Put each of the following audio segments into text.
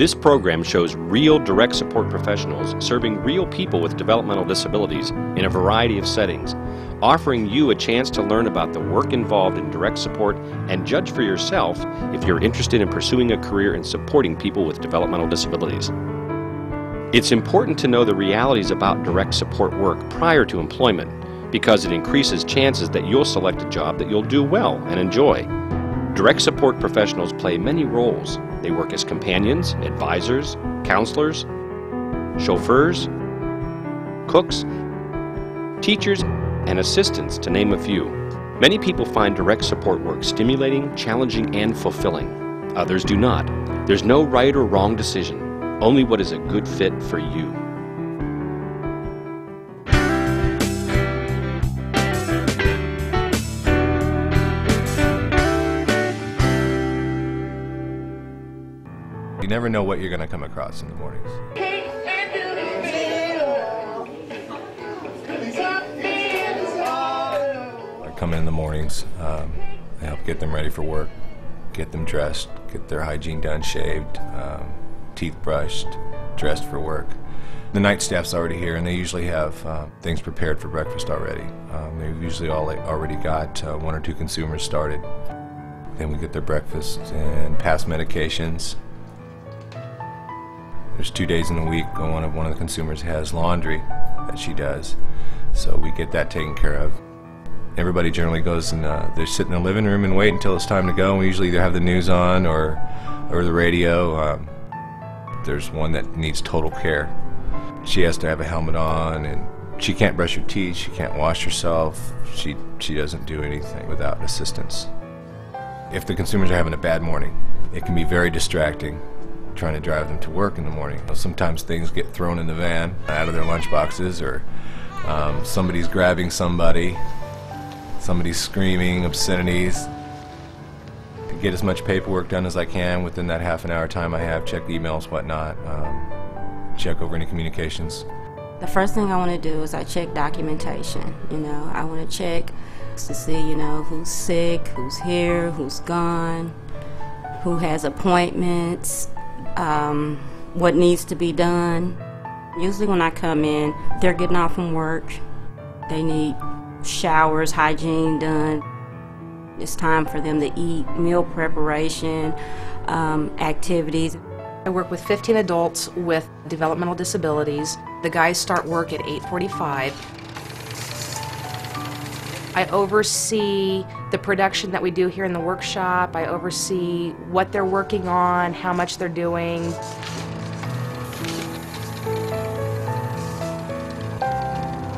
This program shows real direct support professionals serving real people with developmental disabilities in a variety of settings, offering you a chance to learn about the work involved in direct support and judge for yourself if you're interested in pursuing a career in supporting people with developmental disabilities. It's important to know the realities about direct support work prior to employment because it increases chances that you'll select a job that you'll do well and enjoy. Direct support professionals play many roles. They work as companions, advisors, counselors, chauffeurs, cooks, teachers, and assistants, to name a few. Many people find direct support work stimulating, challenging, and fulfilling. Others do not. There's no right or wrong decision, only what is a good fit for you. You never know what you're going to come across in the mornings. I come in the mornings, I help get them ready for work, get them dressed, get their hygiene done, shaved, teeth brushed, dressed for work. The night staff's already here, and they usually have things prepared for breakfast already. They've usually already got one or two consumers started. Then we get their breakfast and pass medications. There's 2 days in the week one of the consumers has laundry that she does, so we get that taken care of. Everybody generally goes and they sit in the living room and wait until it's time to go. We usually either have the news on or the radio. There's one that needs total care. She has to have a helmet on, and she can't brush her teeth, she can't wash herself, she doesn't do anything without assistance. If the consumers are having a bad morning, it can be very distracting trying to drive them to work in the morning. Sometimes things get thrown in the van out of their lunch boxes, or somebody's grabbing somebody, somebody's screaming obscenities. To get as much paperwork done as I can within that half an hour time I have, check emails, whatnot, check over any communications. The first thing I want to do is I check documentation. I want to check to see, who's sick, who's here, who's gone, who has appointments, what needs to be done. Usually when I come in, they're getting off from work. They need showers, hygiene done. It's time for them to eat, meal preparation, activities. I work with 15 adults with developmental disabilities. The guys start work at 8:45. I oversee the production that we do here in the workshop. I oversee what they're working on, how much they're doing.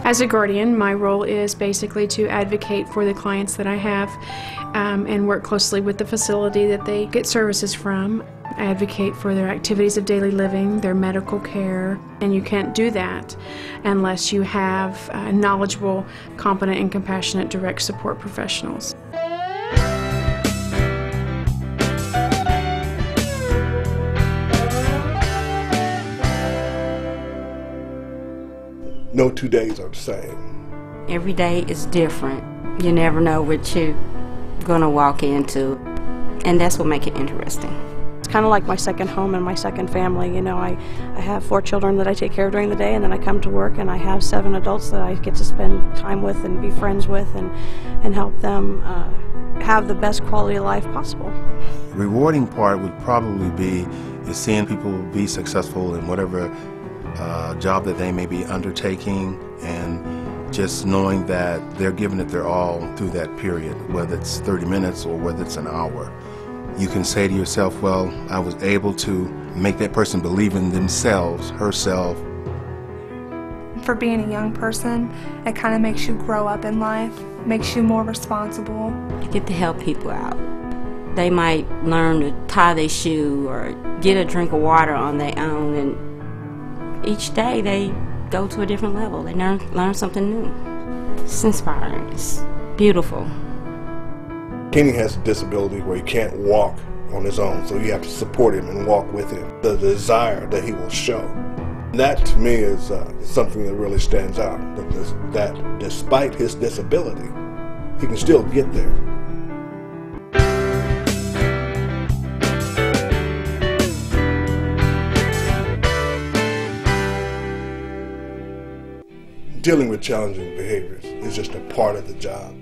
As a guardian, my role is basically to advocate for the clients that I have and work closely with the facility that they get services from. I advocate for their activities of daily living, their medical care, and you can't do that unless you have knowledgeable, competent, and compassionate direct support professionals. No 2 days are the same. Every day is different. You never know what you're going to walk into, and that's what makes it interesting. It's kind of like my second home and my second family. I have 4 children that I take care of during the day, and then I come to work and I have 7 adults that I get to spend time with and be friends with and help them have the best quality of life possible. The rewarding part would probably be seeing people be successful in whatever job that they may be undertaking, and just knowing that they're giving it their all through that period, whether it's 30 minutes or whether it's an hour. You can say to yourself, well, I was able to make that person believe in themselves, herself. For being a young person, it kind of makes you grow up in life, makes you more responsible. You get to help people out. They might learn to tie their shoe or get a drink of water on their own, and each day they go to a different level. They learn something new. It's inspiring. It's beautiful. Kenny has a disability where he can't walk on his own, so you have to support him and walk with him. The desire that he will show. That to me is something that really stands out, that despite his disability, he can still get there. dealing with challenging behaviors is just a part of the job.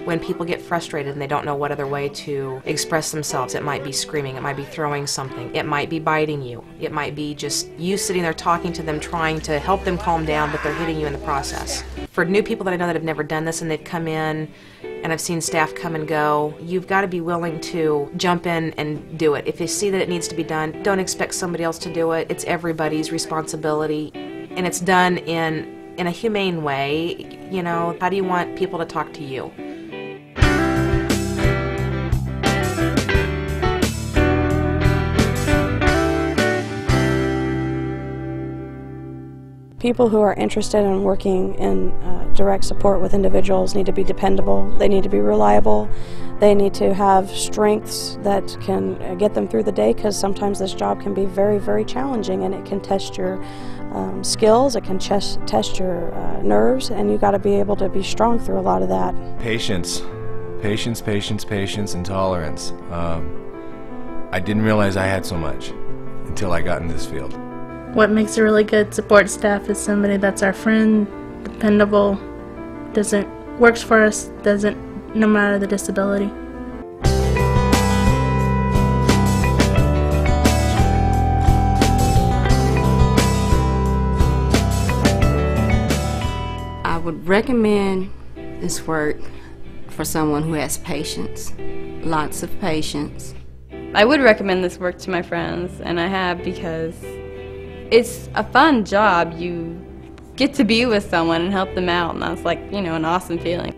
When people get frustrated and they don't know what other way to express themselves, it might be screaming, it might be throwing something, it might be biting you, it might be just you sitting there talking to them, trying to help them calm down, but they're hitting you in the process. For new people that I know that have never done this and they've come in, and I've seen staff come and go, you've got to be willing to jump in and do it. If you see that it needs to be done, don't expect somebody else to do it. It's everybody's responsibility, and it's done in a humane way. You know, how do you want people to talk to you? People who are interested in working in direct support with individuals need to be dependable, they need to be reliable, they need to have strengths that can get them through the day, because sometimes this job can be very, very challenging, and it can test your skills, it can test your nerves, and you've got to be able to be strong through a lot of that. Patience, patience, patience, patience, and tolerance. I didn't realize I had so much until I got in this field. What makes a really good support staff is somebody that's our friend, dependable, works for us, no matter the disability. I would recommend this work for someone who has patience, lots of patience. I would recommend this work to my friends, and I have, because it's a fun job. You get to be with someone and help them out, and that's like, you know, an awesome feeling.